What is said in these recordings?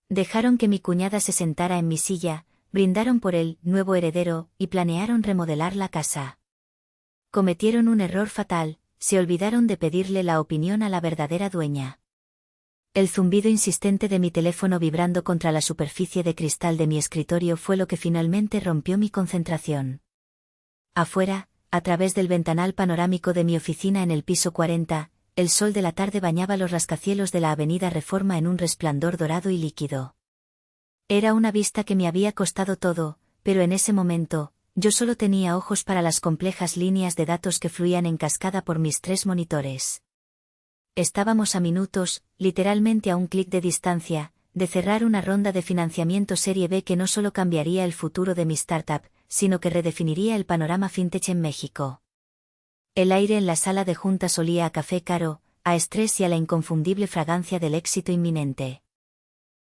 Dejaron que mi cuñada se sentara en mi silla, brindaron por el nuevo heredero y planearon remodelar la casa. Cometieron un error fatal, se olvidaron de pedirle la opinión a la verdadera dueña. El zumbido insistente de mi teléfono vibrando contra la superficie de cristal de mi escritorio fue lo que finalmente rompió mi concentración. Afuera, a través del ventanal panorámico de mi oficina en el piso 40, el sol de la tarde bañaba los rascacielos de la avenida Reforma en un resplandor dorado y líquido. Era una vista que me había costado todo, pero en ese momento, yo solo tenía ojos para las complejas líneas de datos que fluían en cascada por mis 3 monitores. Estábamos a minutos, literalmente a un clic de distancia, de cerrar una ronda de financiamiento Serie B que no solo cambiaría el futuro de mi startup, sino que redefiniría el panorama fintech en México. El aire en la sala de juntas olía a café caro, a estrés y a la inconfundible fragancia del éxito inminente.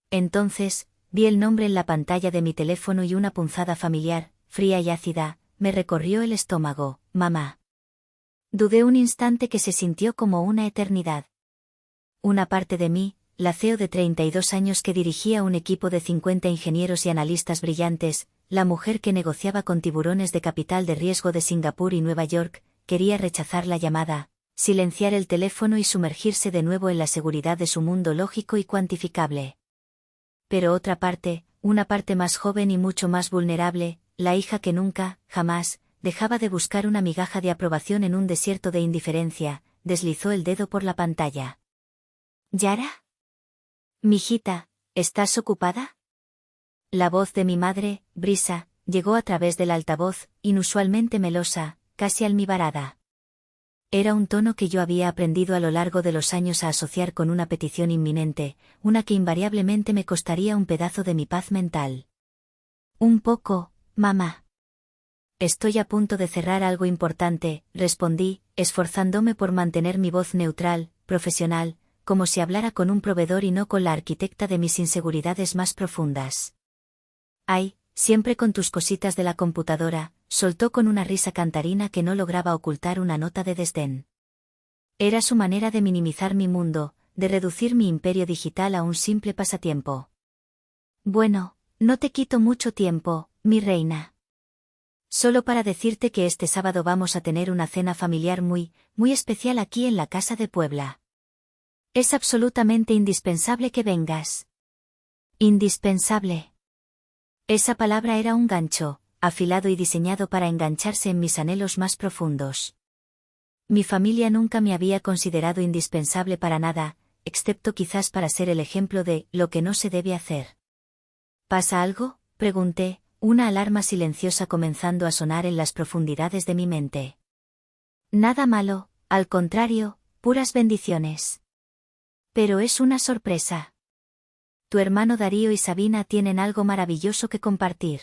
Entonces, vi el nombre en la pantalla de mi teléfono y una punzada familiar, fría y ácida, me recorrió el estómago. Mamá. Dudé un instante que se sintió como una eternidad. Una parte de mí, la CEO de 32 años que dirigía un equipo de 50 ingenieros y analistas brillantes, la mujer que negociaba con tiburones de capital de riesgo de Singapur y Nueva York, quería rechazar la llamada, silenciar el teléfono y sumergirse de nuevo en la seguridad de su mundo lógico y cuantificable. Pero otra parte, una parte más joven y mucho más vulnerable, la hija que nunca, jamás, dejaba de buscar una migaja de aprobación en un desierto de indiferencia, deslizó el dedo por la pantalla. ¿Yara? Mijita, ¿estás ocupada? La voz de mi madre, Brisa, llegó a través del altavoz, inusualmente melosa, casi almibarada. Era un tono que yo había aprendido a lo largo de los años a asociar con una petición inminente, una que invariablemente me costaría un pedazo de mi paz mental. Un poco, mamá. Estoy a punto de cerrar algo importante, respondí, esforzándome por mantener mi voz neutral, profesional, como si hablara con un proveedor y no con la arquitecta de mis inseguridades más profundas. Ay, siempre con tus cositas de la computadora, soltó con una risa cantarina que no lograba ocultar una nota de desdén. Era su manera de minimizar mi mundo, de reducir mi imperio digital a un simple pasatiempo. Bueno, no te quito mucho tiempo, mi reina. Solo para decirte que este sábado vamos a tener una cena familiar muy especial aquí en la casa de Puebla. Es absolutamente indispensable que vengas. Indispensable. Esa palabra era un gancho, afilado y diseñado para engancharse en mis anhelos más profundos. Mi familia nunca me había considerado indispensable para nada, excepto quizás para ser el ejemplo de lo que no se debe hacer. ¿Pasa algo?, pregunté, una alarma silenciosa comenzando a sonar en las profundidades de mi mente. Nada malo, al contrario, puras bendiciones. Pero es una sorpresa. Tu hermano Darío y Sabina tienen algo maravilloso que compartir.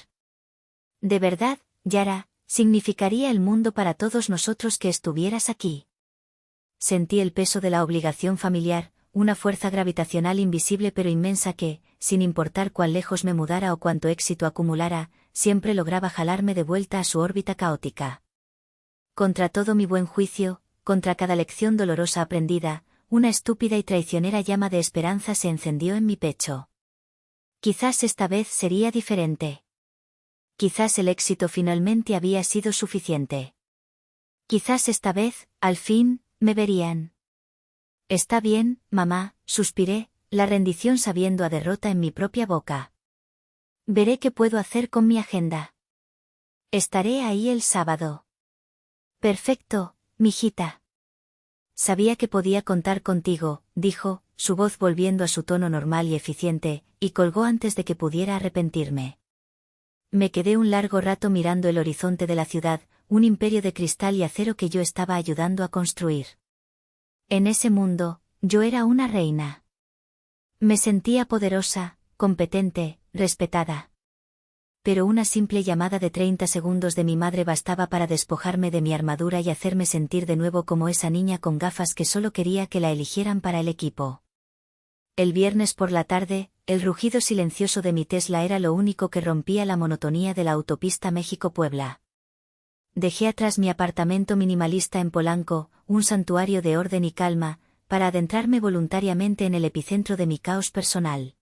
De verdad, Yara, significaría el mundo para todos nosotros que estuvieras aquí. Sentí el peso de la obligación familiar, una fuerza gravitacional invisible pero inmensa que, sin importar cuán lejos me mudara o cuánto éxito acumulara, siempre lograba jalarme de vuelta a su órbita caótica. Contra todo mi buen juicio, contra cada lección dolorosa aprendida, una estúpida y traicionera llama de esperanza se encendió en mi pecho. Quizás esta vez sería diferente. Quizás el éxito finalmente había sido suficiente. Quizás esta vez, al fin, me verían. Está bien, mamá, suspiré, la rendición sabiendo a derrota en mi propia boca. Veré qué puedo hacer con mi agenda. Estaré ahí el sábado. Perfecto, mijita. Sabía que podía contar contigo, dijo, su voz volviendo a su tono normal y eficiente, y colgó antes de que pudiera arrepentirme. Me quedé un largo rato mirando el horizonte de la ciudad, un imperio de cristal y acero que yo estaba ayudando a construir. En ese mundo, yo era una reina. Me sentía poderosa, competente, respetada. Pero una simple llamada de 30 segundos de mi madre bastaba para despojarme de mi armadura y hacerme sentir de nuevo como esa niña con gafas que solo quería que la eligieran para el equipo. El viernes por la tarde, el rugido silencioso de mi Tesla era lo único que rompía la monotonía de la autopista México-Puebla. Dejé atrás mi apartamento minimalista en Polanco, un santuario de orden y calma, para adentrarme voluntariamente en el epicentro de mi caos personal.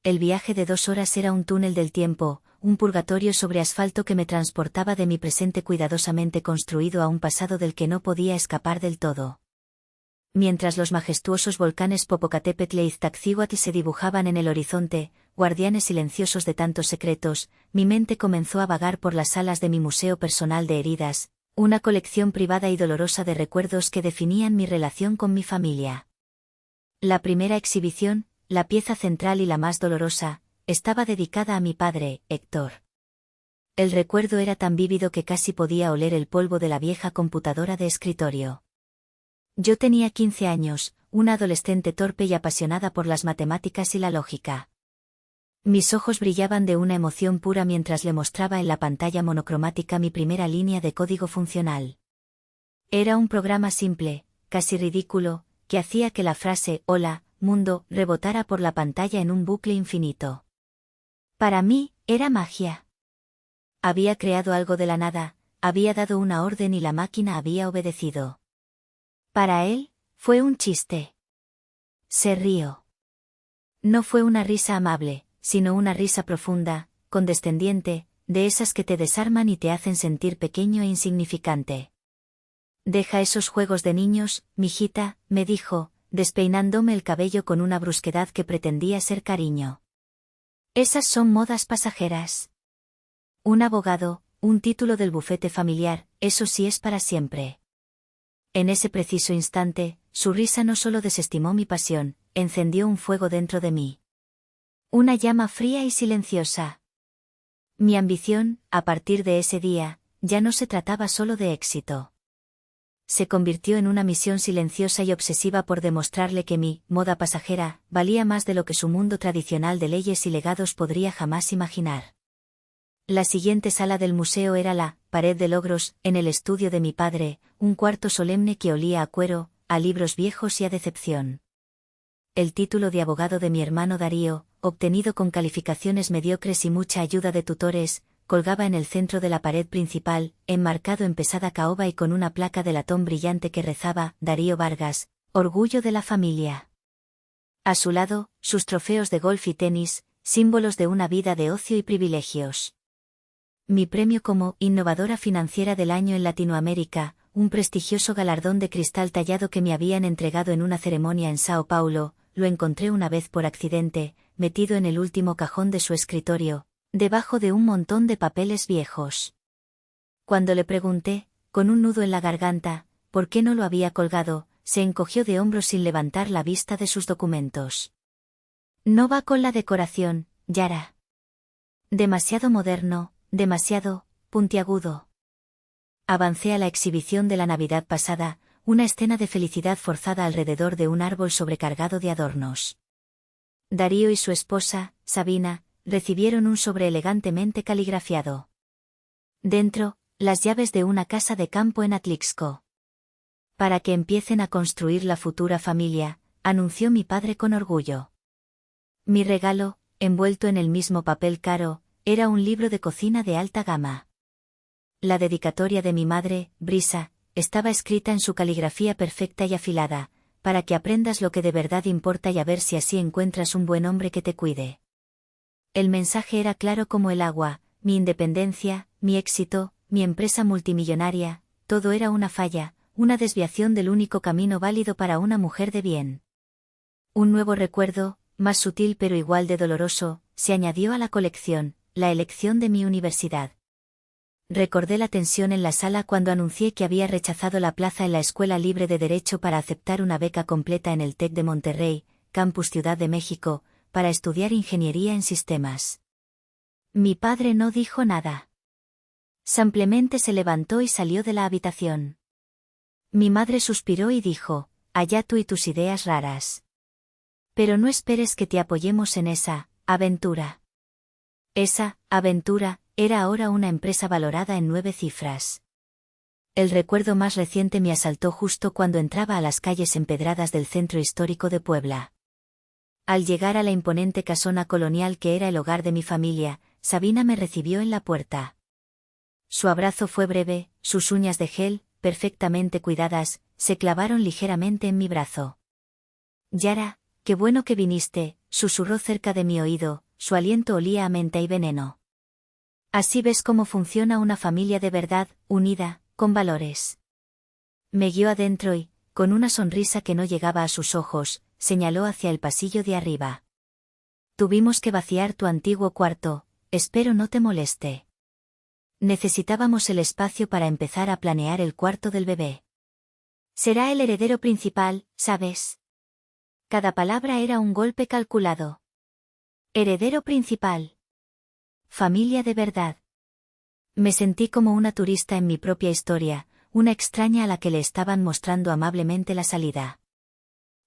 El viaje de 2 horas era un túnel del tiempo, un purgatorio sobre asfalto que me transportaba de mi presente cuidadosamente construido a un pasado del que no podía escapar del todo. Mientras los majestuosos volcanes Popocatépetl e Iztaccíhuatl se dibujaban en el horizonte, guardianes silenciosos de tantos secretos, mi mente comenzó a vagar por las salas de mi museo personal de heridas, una colección privada y dolorosa de recuerdos que definían mi relación con mi familia. La primera exhibición, la pieza central y la más dolorosa, estaba dedicada a mi padre, Héctor. El recuerdo era tan vívido que casi podía oler el polvo de la vieja computadora de escritorio. Yo tenía 15 años, una adolescente torpe y apasionada por las matemáticas y la lógica. Mis ojos brillaban de una emoción pura mientras le mostraba en la pantalla monocromática mi primera línea de código funcional. Era un programa simple, casi ridículo, que hacía que la frase «Hola, mundo» rebotara por la pantalla en un bucle infinito. Para mí, era magia. Había creado algo de la nada, había dado una orden y la máquina había obedecido. Para él, fue un chiste. Se rió. No fue una risa amable, sino una risa profunda, condescendiente, de esas que te desarman y te hacen sentir pequeño e insignificante. Deja esos juegos de niños, mijita, me dijo, despeinándome el cabello con una brusquedad que pretendía ser cariño. Esas son modas pasajeras. Un abogado, un título del bufete familiar, eso sí es para siempre. En ese preciso instante, su risa no solo desestimó mi pasión, encendió un fuego dentro de mí. Una llama fría y silenciosa. Mi ambición, a partir de ese día, ya no se trataba solo de éxito. Se convirtió en una misión silenciosa y obsesiva por demostrarle que mi moda pasajera valía más de lo que su mundo tradicional de leyes y legados podría jamás imaginar. La siguiente sala del museo era la pared de logros, en el estudio de mi padre, un cuarto solemne que olía a cuero, a libros viejos y a decepción. El título de abogado de mi hermano Darío, obtenido con calificaciones mediocres y mucha ayuda de tutores, colgaba en el centro de la pared principal, enmarcado en pesada caoba y con una placa de latón brillante que rezaba, Darío Vargas, orgullo de la familia. A su lado, sus trofeos de golf y tenis, símbolos de una vida de ocio y privilegios. Mi premio como innovadora financiera del año en Latinoamérica, un prestigioso galardón de cristal tallado que me habían entregado en una ceremonia en Sao Paulo, lo encontré una vez por accidente, metido en el último cajón de su escritorio, debajo de un montón de papeles viejos. Cuando le pregunté, con un nudo en la garganta, por qué no lo había colgado, se encogió de hombros sin levantar la vista de sus documentos. No va con la decoración, Yara. Demasiado moderno. Demasiado puntiagudo. Avancé a la exhibición de la Navidad pasada, una escena de felicidad forzada alrededor de un árbol sobrecargado de adornos. Darío y su esposa, Sabina, recibieron un sobre elegantemente caligrafiado. Dentro, las llaves de una casa de campo en Atlixco. Para que empiecen a construir la futura familia, anunció mi padre con orgullo. Mi regalo, envuelto en el mismo papel caro, era un libro de cocina de alta gama. La dedicatoria de mi madre, Brisa, estaba escrita en su caligrafía perfecta y afilada, para que aprendas lo que de verdad importa y a ver si así encuentras un buen hombre que te cuide. El mensaje era claro como el agua, mi independencia, mi éxito, mi empresa multimillonaria, todo era una falla, una desviación del único camino válido para una mujer de bien. Un nuevo recuerdo, más sutil pero igual de doloroso, se añadió a la colección. La elección de mi universidad. Recordé la tensión en la sala cuando anuncié que había rechazado la plaza en la Escuela Libre de Derecho para aceptar una beca completa en el TEC de Monterrey, Campus Ciudad de México, para estudiar ingeniería en sistemas. Mi padre no dijo nada. Simplemente se levantó y salió de la habitación. Mi madre suspiró y dijo, allá tú y tus ideas raras. Pero no esperes que te apoyemos en esa aventura. Esa aventura era ahora una empresa valorada en 9 cifras. El recuerdo más reciente me asaltó justo cuando entraba a las calles empedradas del centro histórico de Puebla. Al llegar a la imponente casona colonial que era el hogar de mi familia, Sabina me recibió en la puerta. Su abrazo fue breve, sus uñas de gel, perfectamente cuidadas, se clavaron ligeramente en mi brazo. Yara, qué bueno que viniste, susurró cerca de mi oído, su aliento olía a menta y veneno. Así ves cómo funciona una familia de verdad, unida, con valores. Me guió adentro y, con una sonrisa que no llegaba a sus ojos, señaló hacia el pasillo de arriba. Tuvimos que vaciar tu antiguo cuarto, espero no te moleste. Necesitábamos el espacio para empezar a planear el cuarto del bebé. Será el heredero principal, ¿sabes? Cada palabra era un golpe calculado. Heredero principal. Familia de verdad. Me sentí como una turista en mi propia historia, una extraña a la que le estaban mostrando amablemente la salida.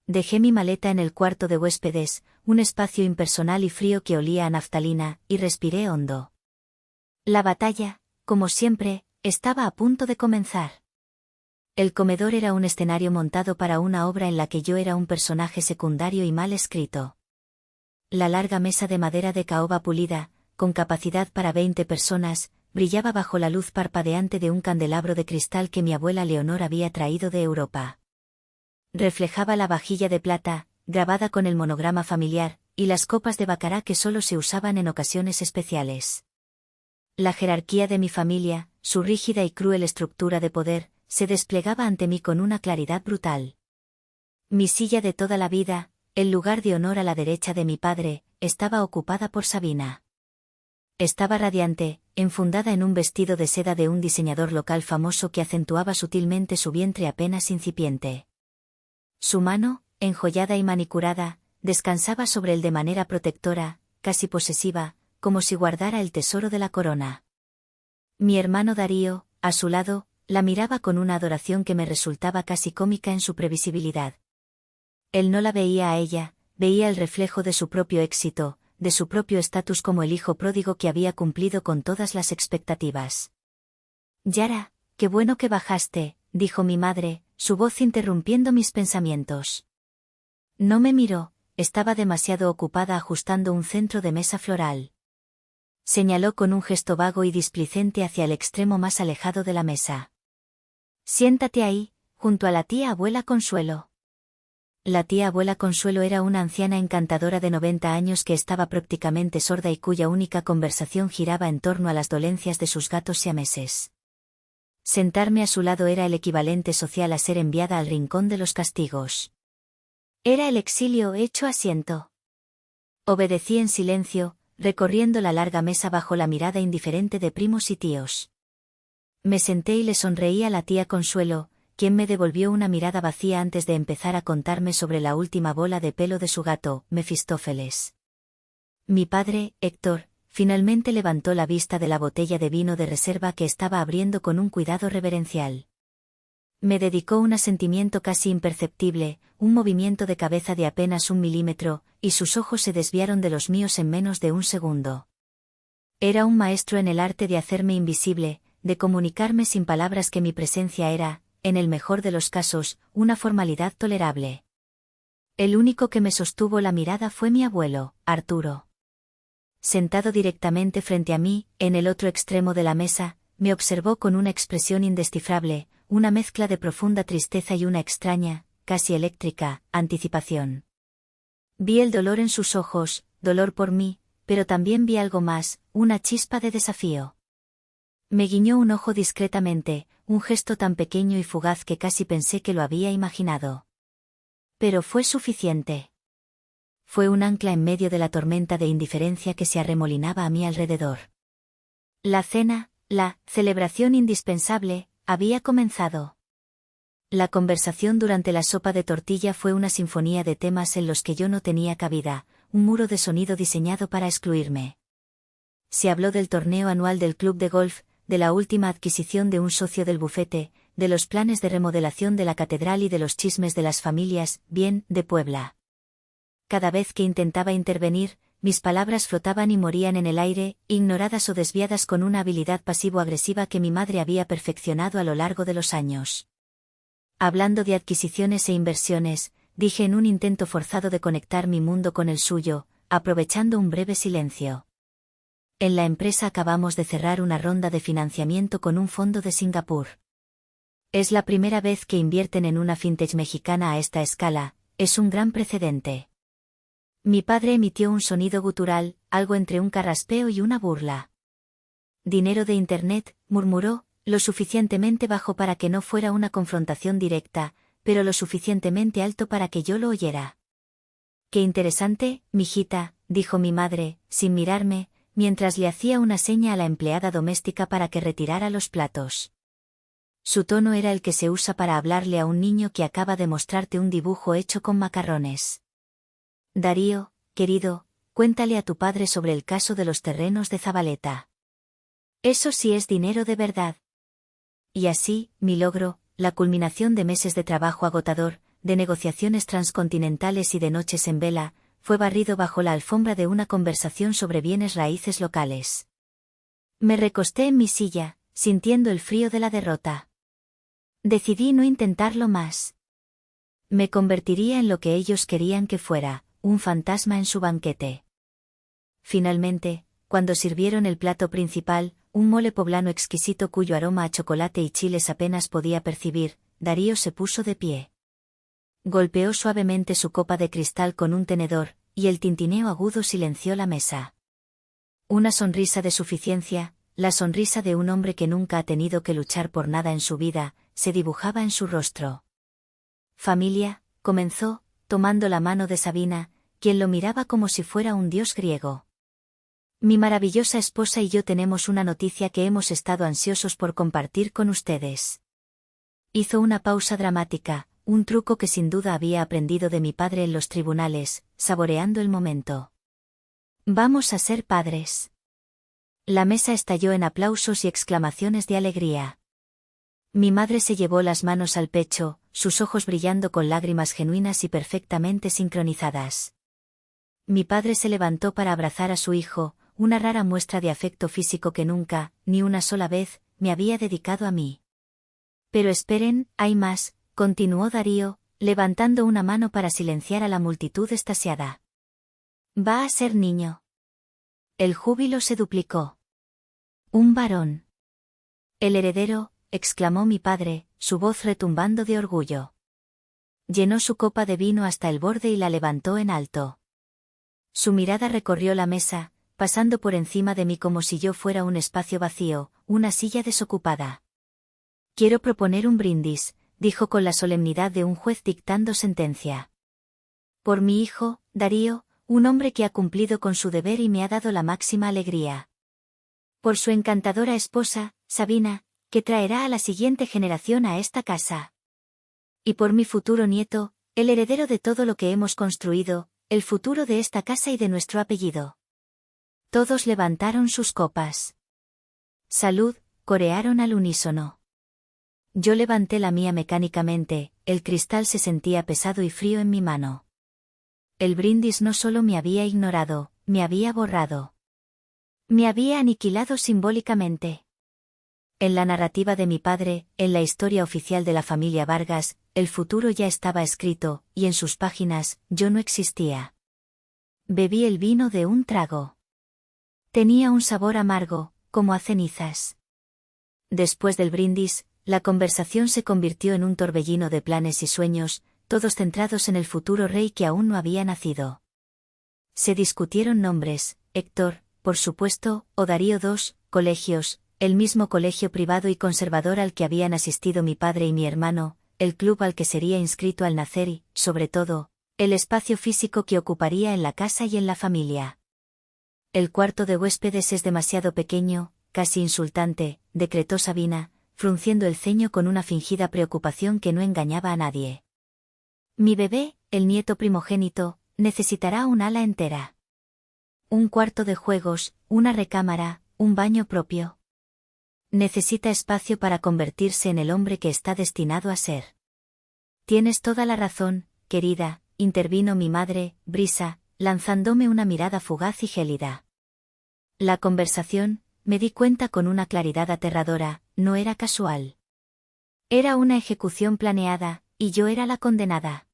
Dejé mi maleta en el cuarto de huéspedes, un espacio impersonal y frío que olía a naftalina, y respiré hondo. La batalla, como siempre, estaba a punto de comenzar. El comedor era un escenario montado para una obra en la que yo era un personaje secundario y mal escrito. La larga mesa de madera de caoba pulida, con capacidad para 20 personas, brillaba bajo la luz parpadeante de un candelabro de cristal que mi abuela Leonor había traído de Europa. Reflejaba la vajilla de plata, grabada con el monograma familiar, y las copas de bacará que solo se usaban en ocasiones especiales. La jerarquía de mi familia, su rígida y cruel estructura de poder, se desplegaba ante mí con una claridad brutal. Mi silla de toda la vida, el lugar de honor a la derecha de mi padre, estaba ocupada por Sabina. Estaba radiante, enfundada en un vestido de seda de un diseñador local famoso que acentuaba sutilmente su vientre apenas incipiente. Su mano, enjollada y manicurada, descansaba sobre él de manera protectora, casi posesiva, como si guardara el tesoro de la corona. Mi hermano Darío, a su lado, la miraba con una adoración que me resultaba casi cómica en su previsibilidad. Él no la veía a ella, veía el reflejo de su propio éxito, de su propio estatus como el hijo pródigo que había cumplido con todas las expectativas. Yara, qué bueno que bajaste, dijo mi madre, su voz interrumpiendo mis pensamientos. No me miró, estaba demasiado ocupada ajustando un centro de mesa floral. Señaló con un gesto vago y displicente hacia el extremo más alejado de la mesa. Siéntate ahí, junto a la tía abuela Consuelo. La tía abuela Consuelo era una anciana encantadora de 90 años que estaba prácticamente sorda y cuya única conversación giraba en torno a las dolencias de sus gatos siameses. Sentarme a su lado era el equivalente social a ser enviada al rincón de los castigos. Era el exilio hecho asiento. Obedecí en silencio, recorriendo la larga mesa bajo la mirada indiferente de primos y tíos. Me senté y le sonreí a la tía Consuelo, quien me devolvió una mirada vacía antes de empezar a contarme sobre la última bola de pelo de su gato, Mefistófeles. Mi padre, Héctor, finalmente levantó la vista de la botella de vino de reserva que estaba abriendo con un cuidado reverencial. Me dedicó un asentimiento casi imperceptible, un movimiento de cabeza de apenas 1 milímetro, y sus ojos se desviaron de los míos en menos de un segundo. Era un maestro en el arte de hacerme invisible, de comunicarme sin palabras que mi presencia era, en el mejor de los casos, una formalidad tolerable. El único que me sostuvo la mirada fue mi abuelo, Arturo. Sentado directamente frente a mí, en el otro extremo de la mesa, me observó con una expresión indescifrable, una mezcla de profunda tristeza y una extraña, casi eléctrica, anticipación. Vi el dolor en sus ojos, dolor por mí, pero también vi algo más, una chispa de desafío. Me guiñó un ojo discretamente, un gesto tan pequeño y fugaz que casi pensé que lo había imaginado. Pero fue suficiente. Fue un ancla en medio de la tormenta de indiferencia que se arremolinaba a mi alrededor. La cena, la celebración indispensable, había comenzado. La conversación durante la sopa de tortilla fue una sinfonía de temas en los que yo no tenía cabida, un muro de sonido diseñado para excluirme. Se habló del torneo anual del club de golf, de la última adquisición de un socio del bufete, de los planes de remodelación de la catedral y de los chismes de las familias, bien, de Puebla. Cada vez que intentaba intervenir, mis palabras flotaban y morían en el aire, ignoradas o desviadas con una habilidad pasivo-agresiva que mi madre había perfeccionado a lo largo de los años. Hablando de adquisiciones e inversiones, dije en un intento forzado de conectar mi mundo con el suyo, aprovechando un breve silencio. En la empresa acabamos de cerrar una ronda de financiamiento con un fondo de Singapur. Es la primera vez que invierten en una fintech mexicana a esta escala, es un gran precedente. Mi padre emitió un sonido gutural, algo entre un carraspeo y una burla. Dinero de Internet, murmuró, lo suficientemente bajo para que no fuera una confrontación directa, pero lo suficientemente alto para que yo lo oyera. Qué interesante, mijita, dijo mi madre, sin mirarme, mientras le hacía una seña a la empleada doméstica para que retirara los platos. Su tono era el que se usa para hablarle a un niño que acaba de mostrarte un dibujo hecho con macarrones. Darío, querido, cuéntale a tu padre sobre el caso de los terrenos de Zabaleta. Eso sí es dinero de verdad. Y así, mi logro, la culminación de meses de trabajo agotador, de negociaciones transcontinentales y de noches en vela, fue barrido bajo la alfombra de una conversación sobre bienes raíces locales. Me recosté en mi silla, sintiendo el frío de la derrota. Decidí no intentarlo más. Me convertiría en lo que ellos querían que fuera, un fantasma en su banquete. Finalmente, cuando sirvieron el plato principal, un mole poblano exquisito cuyo aroma a chocolate y chiles apenas podía percibir, Darío se puso de pie. Golpeó suavemente su copa de cristal con un tenedor, y el tintineo agudo silenció la mesa. Una sonrisa de suficiencia, la sonrisa de un hombre que nunca ha tenido que luchar por nada en su vida, se dibujaba en su rostro. Familia, comenzó, tomando la mano de Sabina, quien lo miraba como si fuera un dios griego. Mi maravillosa esposa y yo tenemos una noticia que hemos estado ansiosos por compartir con ustedes. Hizo una pausa dramática, un truco que sin duda había aprendido de mi padre en los tribunales, saboreando el momento. Vamos a ser padres. La mesa estalló en aplausos y exclamaciones de alegría. Mi madre se llevó las manos al pecho, sus ojos brillando con lágrimas genuinas y perfectamente sincronizadas. Mi padre se levantó para abrazar a su hijo, una rara muestra de afecto físico que nunca, ni una sola vez, me había dedicado a mí. Pero esperen, hay más, continuó Darío, levantando una mano para silenciar a la multitud extasiada. Va a ser niño. El júbilo se duplicó. Un varón. El heredero, exclamó mi padre, su voz retumbando de orgullo. Llenó su copa de vino hasta el borde y la levantó en alto. Su mirada recorrió la mesa, pasando por encima de mí como si yo fuera un espacio vacío, una silla desocupada. Quiero proponer un brindis, dijo con la solemnidad de un juez dictando sentencia. Por mi hijo, Darío, un hombre que ha cumplido con su deber y me ha dado la máxima alegría. Por su encantadora esposa, Sabina, que traerá a la siguiente generación a esta casa. Y por mi futuro nieto, el heredero de todo lo que hemos construido, el futuro de esta casa y de nuestro apellido. Todos levantaron sus copas. Salud, corearon al unísono. Yo levanté la mía mecánicamente, el cristal se sentía pesado y frío en mi mano. El brindis no solo me había ignorado, me había borrado. Me había aniquilado simbólicamente. En la narrativa de mi padre, en la historia oficial de la familia Vargas, el futuro ya estaba escrito, y en sus páginas, yo no existía. Bebí el vino de un trago. Tenía un sabor amargo, como a cenizas. Después del brindis, la conversación se convirtió en un torbellino de planes y sueños, todos centrados en el futuro rey que aún no había nacido. Se discutieron nombres, Héctor, por supuesto, o Darío II, colegios, el mismo colegio privado y conservador al que habían asistido mi padre y mi hermano, el club al que sería inscrito al nacer y, sobre todo, el espacio físico que ocuparía en la casa y en la familia. El cuarto de huéspedes es demasiado pequeño, casi insultante, decretó Sabina, frunciendo el ceño con una fingida preocupación que no engañaba a nadie. Mi bebé, el nieto primogénito, necesitará un ala entera. Un cuarto de juegos, una recámara, un baño propio. Necesita espacio para convertirse en el hombre que está destinado a ser. Tienes toda la razón, querida, intervino mi madre, Brisa, lanzándome una mirada fugaz y gélida. La conversación, me di cuenta con una claridad aterradora, no era casual. Era una ejecución planeada, y yo era la condenada.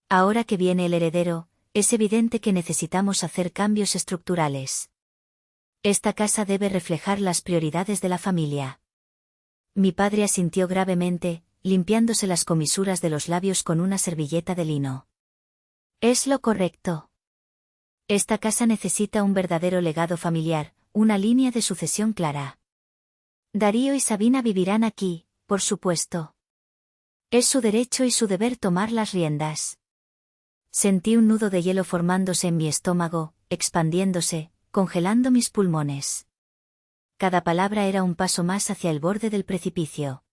Ahora que viene el heredero, es evidente que necesitamos hacer cambios estructurales. Esta casa debe reflejar las prioridades de la familia. Mi padre asintió gravemente, limpiándose las comisuras de los labios con una servilleta de lino. Es lo correcto. Esta casa necesita un verdadero legado familiar, una línea de sucesión clara. Darío y Sabina vivirán aquí, por supuesto. Es su derecho y su deber tomar las riendas. Sentí un nudo de hielo formándose en mi estómago, expandiéndose, congelando mis pulmones. Cada palabra era un paso más hacia el borde del precipicio.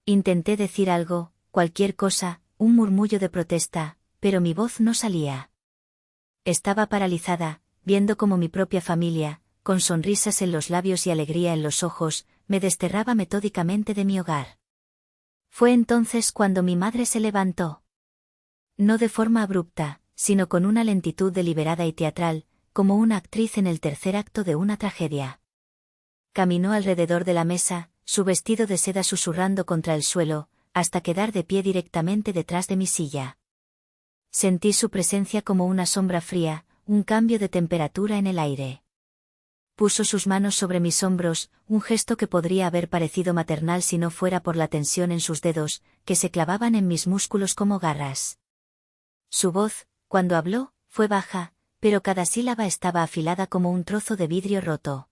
Intenté decir algo, cualquier cosa, un murmullo de protesta, pero mi voz no salía. Estaba paralizada, viendo cómo mi propia familia, con sonrisas en los labios y alegría en los ojos, me desterraba metódicamente de mi hogar. Fue entonces cuando mi madre se levantó. No de forma abrupta, sino con una lentitud deliberada y teatral, como una actriz en el tercer acto de una tragedia. Caminó alrededor de la mesa, su vestido de seda susurrando contra el suelo, hasta quedar de pie directamente detrás de mi silla. Sentí su presencia como una sombra fría, un cambio de temperatura en el aire. Puso sus manos sobre mis hombros, un gesto que podría haber parecido maternal si no fuera por la tensión en sus dedos, que se clavaban en mis músculos como garras. Su voz, cuando habló, fue baja, pero cada sílaba estaba afilada como un trozo de vidrio roto.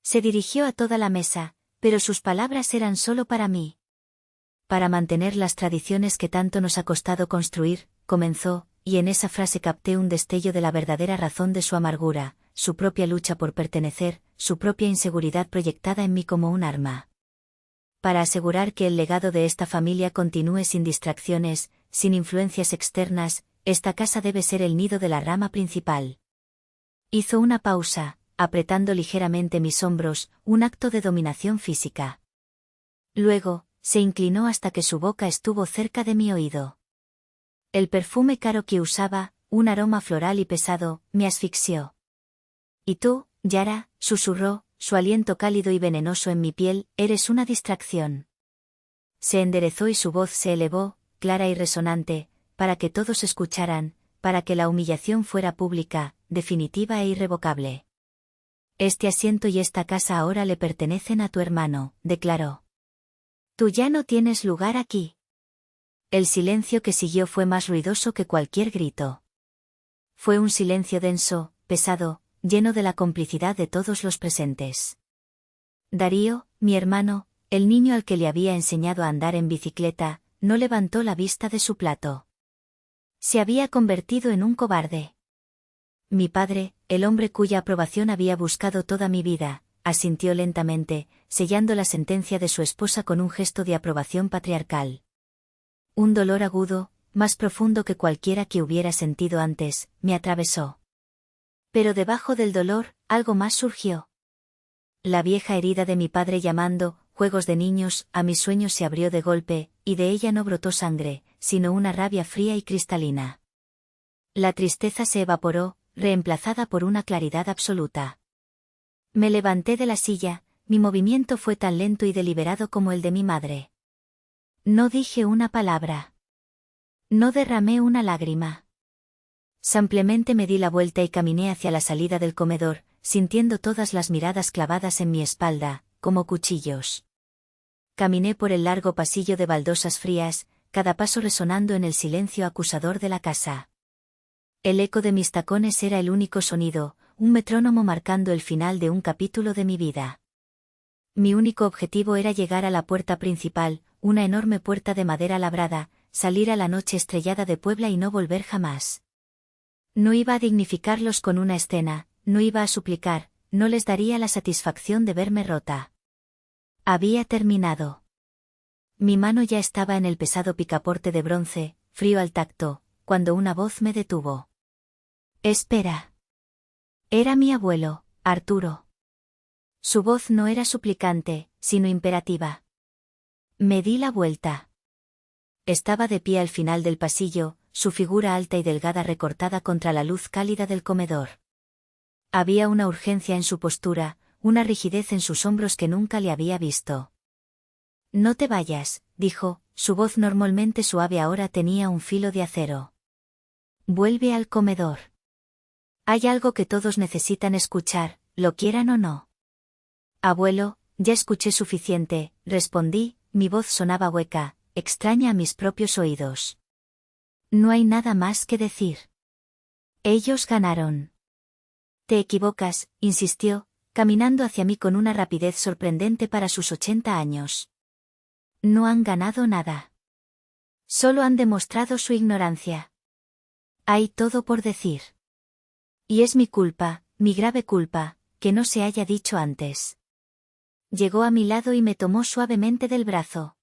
Se dirigió a toda la mesa, pero sus palabras eran solo para mí. Para mantener las tradiciones que tanto nos ha costado construir, comenzó, y en esa frase capté un destello de la verdadera razón de su amargura, su propia lucha por pertenecer, su propia inseguridad proyectada en mí como un arma. Para asegurar que el legado de esta familia continúe sin distracciones, sin influencias externas, esta casa debe ser el nido de la rama principal. Hizo una pausa, apretando ligeramente mis hombros, un acto de dominación física. Luego, se inclinó hasta que su boca estuvo cerca de mi oído. El perfume caro que usaba, un aroma floral y pesado, me asfixió. Y tú, Yara, susurró, su aliento cálido y venenoso en mi piel, eres una distracción. Se enderezó y su voz se elevó, clara y resonante, para que todos escucharan, para que la humillación fuera pública, definitiva e irrevocable. Este asiento y esta casa ahora le pertenecen a tu hermano, declaró. Tú ya no tienes lugar aquí. El silencio que siguió fue más ruidoso que cualquier grito. Fue un silencio denso, pesado, lleno de la complicidad de todos los presentes. Darío, mi hermano, el niño al que le había enseñado a andar en bicicleta, no levantó la vista de su plato. Se había convertido en un cobarde. Mi padre, el hombre cuya aprobación había buscado toda mi vida, asintió lentamente, sellando la sentencia de su esposa con un gesto de aprobación patriarcal. Un dolor agudo, más profundo que cualquiera que hubiera sentido antes, me atravesó. Pero debajo del dolor, algo más surgió. La vieja herida de mi padre llamando, juegos de niños, a mis sueños se abrió de golpe, y de ella no brotó sangre, sino una rabia fría y cristalina. La tristeza se evaporó, reemplazada por una claridad absoluta. Me levanté de la silla, mi movimiento fue tan lento y deliberado como el de mi madre. No dije una palabra. No derramé una lágrima. Simplemente me di la vuelta y caminé hacia la salida del comedor, sintiendo todas las miradas clavadas en mi espalda, como cuchillos. Caminé por el largo pasillo de baldosas frías, cada paso resonando en el silencio acusador de la casa. El eco de mis tacones era el único sonido, un metrónomo marcando el final de un capítulo de mi vida. Mi único objetivo era llegar a la puerta principal, una enorme puerta de madera labrada, salir a la noche estrellada de Puebla y no volver jamás. No iba a dignificarlos con una escena, no iba a suplicar, no les daría la satisfacción de verme rota. Había terminado. Mi mano ya estaba en el pesado picaporte de bronce, frío al tacto, cuando una voz me detuvo. Espera. Era mi abuelo, Arturo. Su voz no era suplicante, sino imperativa. Me di la vuelta. Estaba de pie al final del pasillo, su figura alta y delgada recortada contra la luz cálida del comedor. Había una urgencia en su postura, una rigidez en sus hombros que nunca le había visto. No te vayas, dijo, su voz normalmente suave ahora tenía un filo de acero. Vuelve al comedor. Hay algo que todos necesitan escuchar, lo quieran o no. Abuelo, ya escuché suficiente, respondí, mi voz sonaba hueca, extraña a mis propios oídos. No hay nada más que decir. Ellos ganaron. Te equivocas, insistió, caminando hacia mí con una rapidez sorprendente para sus 80 años. No han ganado nada. Solo han demostrado su ignorancia. Hay todo por decir. Y es mi culpa, mi grave culpa, que no se haya dicho antes. Llegó a mi lado y me tomó suavemente del brazo.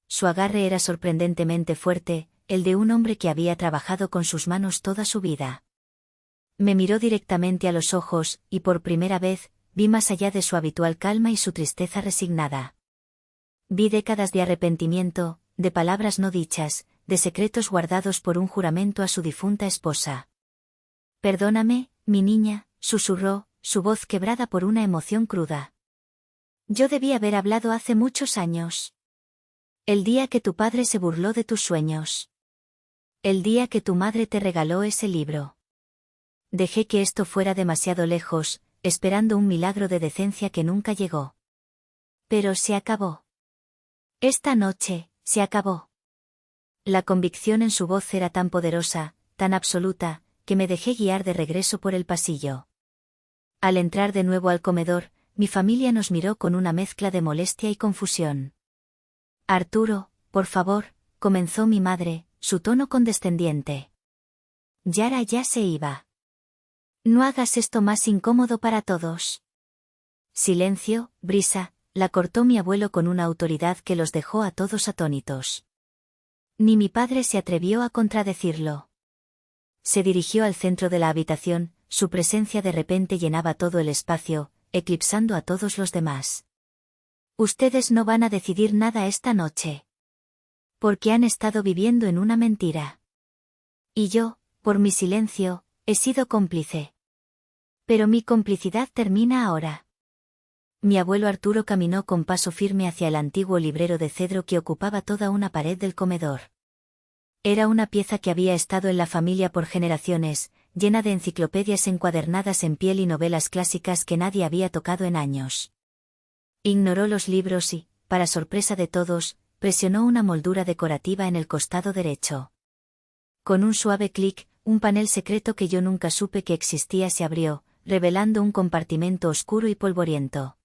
Su agarre era sorprendentemente fuerte, el de un hombre que había trabajado con sus manos toda su vida. Me miró directamente a los ojos, y por primera vez, vi más allá de su habitual calma y su tristeza resignada. Vi décadas de arrepentimiento, de palabras no dichas, de secretos guardados por un juramento a su difunta esposa. Perdóname, mi niña, susurró, su voz quebrada por una emoción cruda. Yo debí haber hablado hace muchos años. El día que tu padre se burló de tus sueños. El día que tu madre te regaló ese libro. Dejé que esto fuera demasiado lejos, esperando un milagro de decencia que nunca llegó. Pero se acabó. Esta noche, se acabó. La convicción en su voz era tan poderosa, tan absoluta, que me dejé guiar de regreso por el pasillo. Al entrar de nuevo al comedor, mi familia nos miró con una mezcla de molestia y confusión. Arturo, por favor, comenzó mi madre, su tono condescendiente. Yara ya se iba. No hagas esto más incómodo para todos. Silencio, Brisa, la cortó mi abuelo con una autoridad que los dejó a todos atónitos. Ni mi padre se atrevió a contradecirlo. Se dirigió al centro de la habitación, su presencia de repente llenaba todo el espacio, eclipsando a todos los demás. Ustedes no van a decidir nada esta noche. Porque han estado viviendo en una mentira. Y yo, por mi silencio, he sido cómplice. Pero mi complicidad termina ahora. Mi abuelo Arturo caminó con paso firme hacia el antiguo librero de cedro que ocupaba toda una pared del comedor. Era una pieza que había estado en la familia por generaciones, llena de enciclopedias encuadernadas en piel y novelas clásicas que nadie había tocado en años. Ignoró los libros y, para sorpresa de todos, presionó una moldura decorativa en el costado derecho. Con un suave clic, un panel secreto que yo nunca supe que existía se abrió, revelando un compartimento oscuro y polvoriento.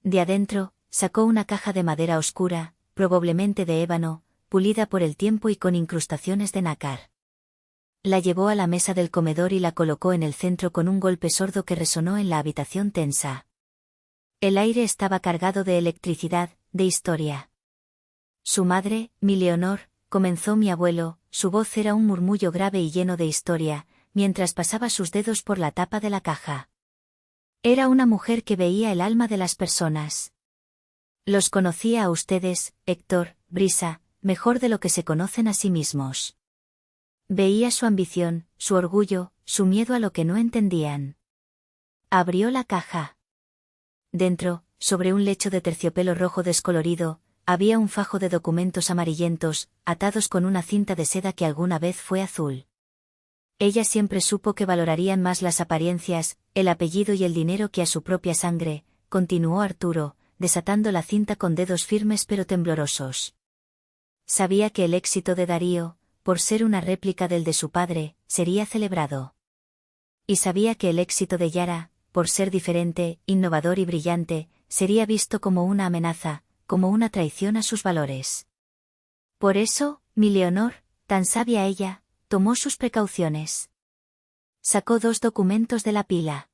De adentro, sacó una caja de madera oscura, probablemente de ébano, pulida por el tiempo y con incrustaciones de nácar. La llevó a la mesa del comedor y la colocó en el centro con un golpe sordo que resonó en la habitación tensa. El aire estaba cargado de electricidad, de historia. Su madre, mi Leonor, comenzó mi abuelo, su voz era un murmullo grave y lleno de historia, mientras pasaba sus dedos por la tapa de la caja. Era una mujer que veía el alma de las personas. Los conocía a ustedes, Héctor, Brisa, mejor de lo que se conocen a sí mismos. Veía su ambición, su orgullo, su miedo a lo que no entendían. Abrió la caja. Dentro, sobre un lecho de terciopelo rojo descolorido, había un fajo de documentos amarillentos, atados con una cinta de seda que alguna vez fue azul. Ella siempre supo que valorarían más las apariencias, el apellido y el dinero que a su propia sangre, continuó Arturo, desatando la cinta con dedos firmes pero temblorosos. Sabía que el éxito de Darío, por ser una réplica del de su padre, sería celebrado. Y sabía que el éxito de Yara, por ser diferente, innovador y brillante, sería visto como una amenaza, como una traición a sus valores. Por eso, mi Leonor, tan sabia ella, tomó sus precauciones. Sacó 2 documentos de la pila.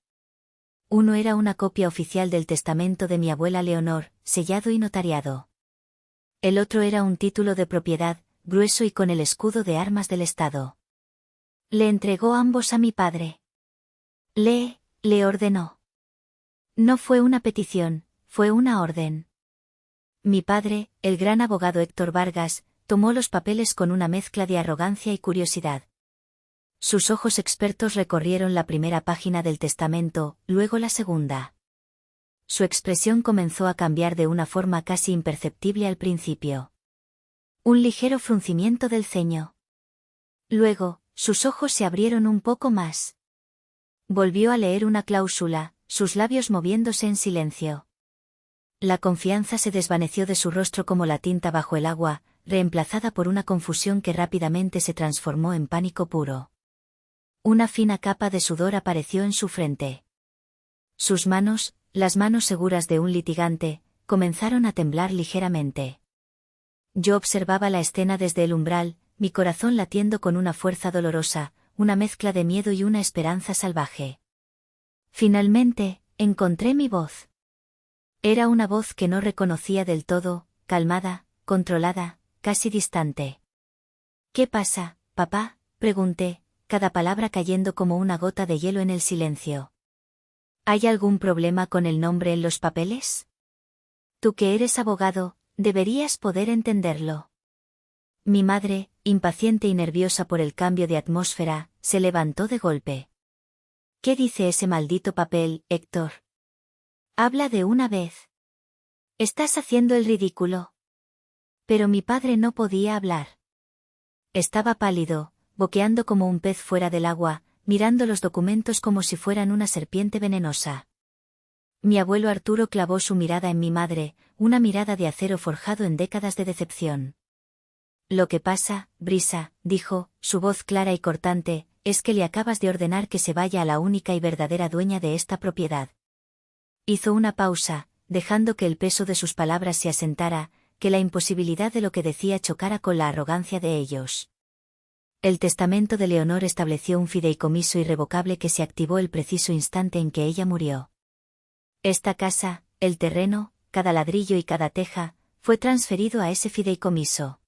Uno era una copia oficial del testamento de mi abuela Leonor, sellado y notariado. El otro era un título de propiedad, grueso y con el escudo de armas del Estado. Le entregó ambos a mi padre. Le ordenó. No fue una petición, fue una orden. Mi padre, el gran abogado Héctor Vargas, tomó los papeles con una mezcla de arrogancia y curiosidad. Sus ojos expertos recorrieron la primera página del testamento, luego la segunda. Su expresión comenzó a cambiar de una forma casi imperceptible al principio. Un ligero fruncimiento del ceño. Luego, sus ojos se abrieron un poco más. Volvió a leer una cláusula, sus labios moviéndose en silencio. La confianza se desvaneció de su rostro como la tinta bajo el agua, reemplazada por una confusión que rápidamente se transformó en pánico puro. Una fina capa de sudor apareció en su frente. Sus manos, las manos seguras de un litigante, comenzaron a temblar ligeramente. Yo observaba la escena desde el umbral, mi corazón latiendo con una fuerza dolorosa, una mezcla de miedo y una esperanza salvaje. Finalmente, encontré mi voz. Era una voz que no reconocía del todo, calmada, controlada, casi distante. ¿Qué pasa, papá?, pregunté, cada palabra cayendo como una gota de hielo en el silencio. ¿Hay algún problema con el nombre en los papeles? Tú que eres abogado, deberías poder entenderlo. Mi madre, impaciente y nerviosa por el cambio de atmósfera, se levantó de golpe. ¿Qué dice ese maldito papel, Héctor? Habla de una vez. Estás haciendo el ridículo. Pero mi padre no podía hablar. Estaba pálido, boqueando como un pez fuera del agua, mirando los documentos como si fueran una serpiente venenosa. Mi abuelo Arturo clavó su mirada en mi madre, una mirada de acero forjado en décadas de decepción. Lo que pasa, Brisa, dijo, su voz clara y cortante, es que le acabas de ordenar que se vaya a la única y verdadera dueña de esta propiedad. Hizo una pausa, dejando que el peso de sus palabras se asentara, que la imposibilidad de lo que decía chocara con la arrogancia de ellos. El testamento de Leonor estableció un fideicomiso irrevocable que se activó el preciso instante en que ella murió. Esta casa, el terreno, cada ladrillo y cada teja, fue transferido a ese fideicomiso.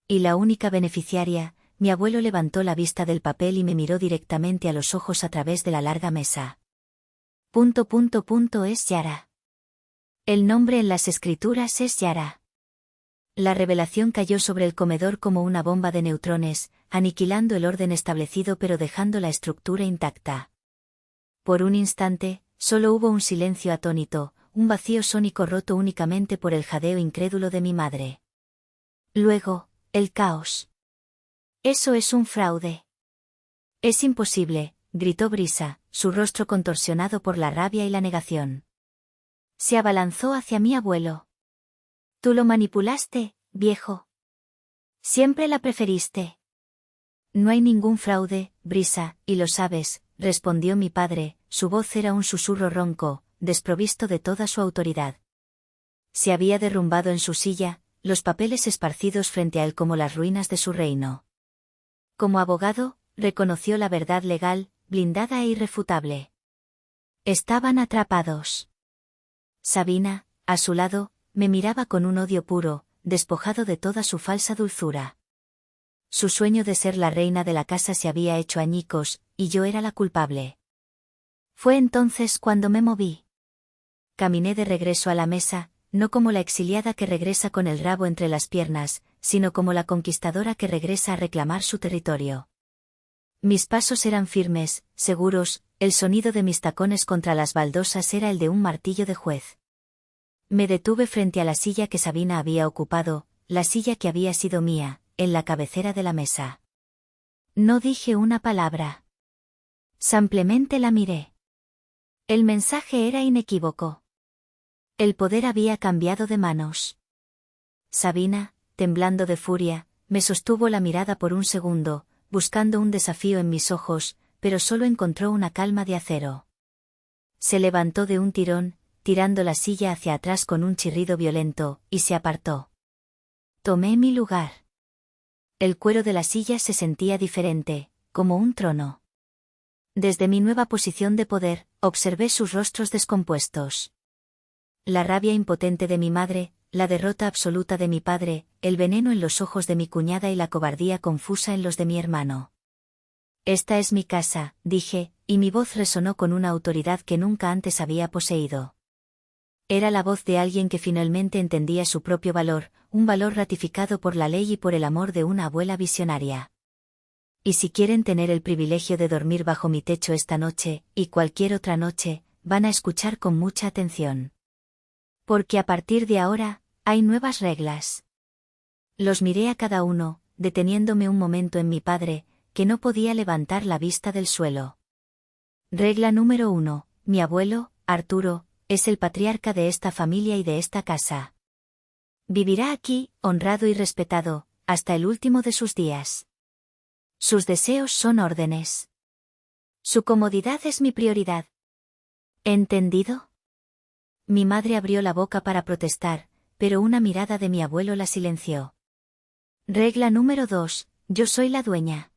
Y la única beneficiaria, mi abuelo levantó la vista del papel y me miró directamente a los ojos a través de la larga mesa. Es Yara. El nombre en las escrituras es Yara. La revelación cayó sobre el comedor como una bomba de neutrones, aniquilando el orden establecido pero dejando la estructura intacta. Por un instante, solo hubo un silencio atónito, un vacío sónico roto únicamente por el jadeo incrédulo de mi madre. Luego, el caos. Eso es un fraude. Es imposible, gritó Brisa, su rostro contorsionado por la rabia y la negación. Se abalanzó hacia mi abuelo. Tú lo manipulaste, viejo. Siempre la preferiste. No hay ningún fraude, Brisa, y lo sabes, respondió mi padre, su voz era un susurro ronco, desprovisto de toda su autoridad. Se había derrumbado en su silla, los papeles esparcidos frente a él como las ruinas de su reino. Como abogado, reconoció la verdad legal, blindada e irrefutable. Estaban atrapados. Sabina, a su lado, me miraba con un odio puro, despojado de toda su falsa dulzura. Su sueño de ser la reina de la casa se había hecho añicos, y yo era la culpable. Fue entonces cuando me moví. Caminé de regreso a la mesa, no como la exiliada que regresa con el rabo entre las piernas, sino como la conquistadora que regresa a reclamar su territorio. Mis pasos eran firmes, seguros, el sonido de mis tacones contra las baldosas era el de un martillo de juez. Me detuve frente a la silla que Sabina había ocupado, la silla que había sido mía, en la cabecera de la mesa. No dije una palabra. Simplemente la miré. El mensaje era inequívoco. El poder había cambiado de manos. Sabina, temblando de furia, me sostuvo la mirada por un segundo, buscando un desafío en mis ojos, pero solo encontró una calma de acero. Se levantó de un tirón, tirando la silla hacia atrás con un chirrido violento, y se apartó. Tomé mi lugar. El cuero de la silla se sentía diferente, como un trono. Desde mi nueva posición de poder, observé sus rostros descompuestos. La rabia impotente de mi madre, la derrota absoluta de mi padre, el veneno en los ojos de mi cuñada y la cobardía confusa en los de mi hermano. Esta es mi casa, dije, y mi voz resonó con una autoridad que nunca antes había poseído. Era la voz de alguien que finalmente entendía su propio valor, un valor ratificado por la ley y por el amor de una abuela visionaria. Y si quieren tener el privilegio de dormir bajo mi techo esta noche, y cualquier otra noche, van a escuchar con mucha atención. Porque a partir de ahora, hay nuevas reglas. Los miré a cada uno, deteniéndome un momento en mi padre, que no podía levantar la vista del suelo. Regla número 1, mi abuelo, Arturo, es el patriarca de esta familia y de esta casa. Vivirá aquí, honrado y respetado, hasta el último de sus días. Sus deseos son órdenes. Su comodidad es mi prioridad. ¿Entendido? Mi madre abrió la boca para protestar, pero una mirada de mi abuelo la silenció. Regla número 2, yo soy la dueña.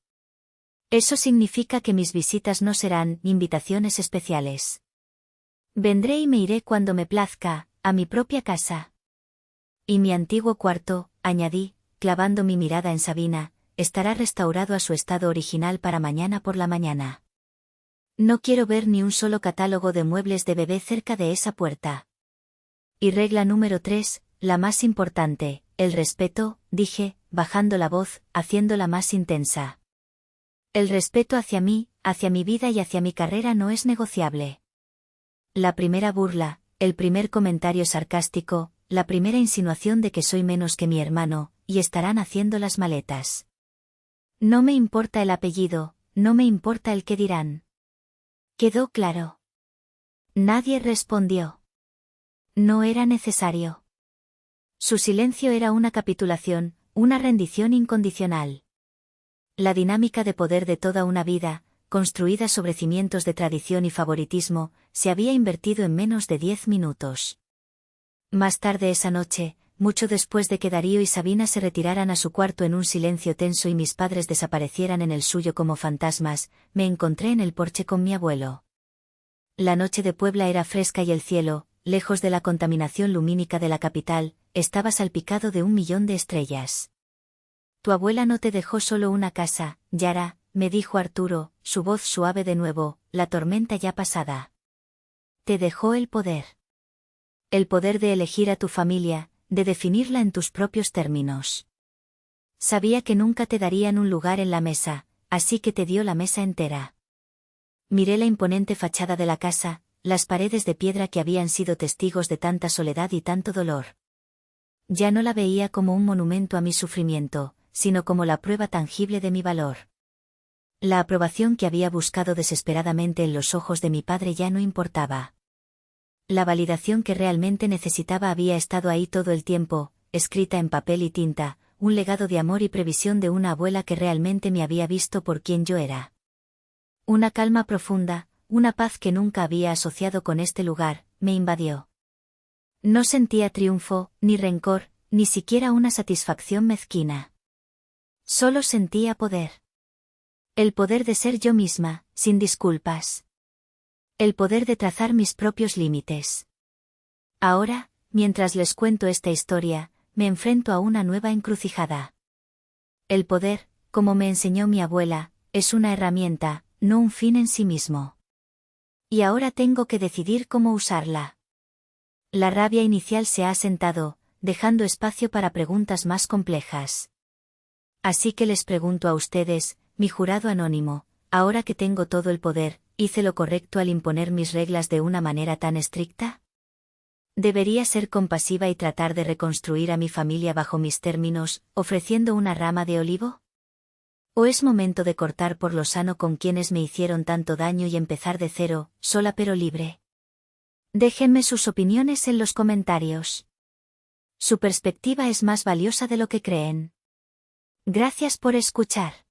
Eso significa que mis visitas no serán invitaciones especiales. Vendré y me iré cuando me plazca, a mi propia casa. Y mi antiguo cuarto, añadí, clavando mi mirada en Sabina, estará restaurado a su estado original para mañana por la mañana. No quiero ver ni un solo catálogo de muebles de bebé cerca de esa puerta. Y regla número 3, la más importante, el respeto, dije, bajando la voz, haciéndola más intensa. El respeto hacia mí, hacia mi vida y hacia mi carrera no es negociable. La primera burla, el primer comentario sarcástico, la primera insinuación de que soy menos que mi hermano, y estarán haciendo las maletas. No me importa el apellido, no me importa el qué dirán. ¿Quedó claro? Nadie respondió. No era necesario. Su silencio era una capitulación, una rendición incondicional. La dinámica de poder de toda una vida, construida sobre cimientos de tradición y favoritismo, se había invertido en menos de 10 minutos. Más tarde esa noche, mucho después de que Darío y Sabina se retiraran a su cuarto en un silencio tenso y mis padres desaparecieran en el suyo como fantasmas, me encontré en el porche con mi abuelo. La noche de Puebla era fresca y el cielo, lejos de la contaminación lumínica de la capital, estaba salpicado de 1.000.000 de estrellas. Tu abuela no te dejó solo una casa, Yara, me dijo Arturo, su voz suave de nuevo, la tormenta ya pasada. Te dejó el poder. El poder de elegir a tu familia, de definirla en tus propios términos. Sabía que nunca te darían un lugar en la mesa, así que te dio la mesa entera. Miré la imponente fachada de la casa, las paredes de piedra que habían sido testigos de tanta soledad y tanto dolor. Ya no la veía como un monumento a mi sufrimiento, sino como la prueba tangible de mi valor. La aprobación que había buscado desesperadamente en los ojos de mi padre ya no importaba. La validación que realmente necesitaba había estado ahí todo el tiempo, escrita en papel y tinta, un legado de amor y previsión de una abuela que realmente me había visto por quien yo era. Una calma profunda, una paz que nunca había asociado con este lugar, me invadió. No sentía triunfo, ni rencor, ni siquiera una satisfacción mezquina. Solo sentía poder. El poder de ser yo misma, sin disculpas. El poder de trazar mis propios límites. Ahora, mientras les cuento esta historia, me enfrento a una nueva encrucijada. El poder, como me enseñó mi abuela, es una herramienta, no un fin en sí mismo. Y ahora tengo que decidir cómo usarla. La rabia inicial se ha asentado, dejando espacio para preguntas más complejas. Así que les pregunto a ustedes, mi jurado anónimo, ahora que tengo todo el poder, ¿hice lo correcto al imponer mis reglas de una manera tan estricta? ¿Debería ser compasiva y tratar de reconstruir a mi familia bajo mis términos, ofreciendo una rama de olivo? ¿O es momento de cortar por lo sano con quienes me hicieron tanto daño y empezar de cero, sola pero libre? Déjenme sus opiniones en los comentarios. Su perspectiva es más valiosa de lo que creen. Gracias por escuchar.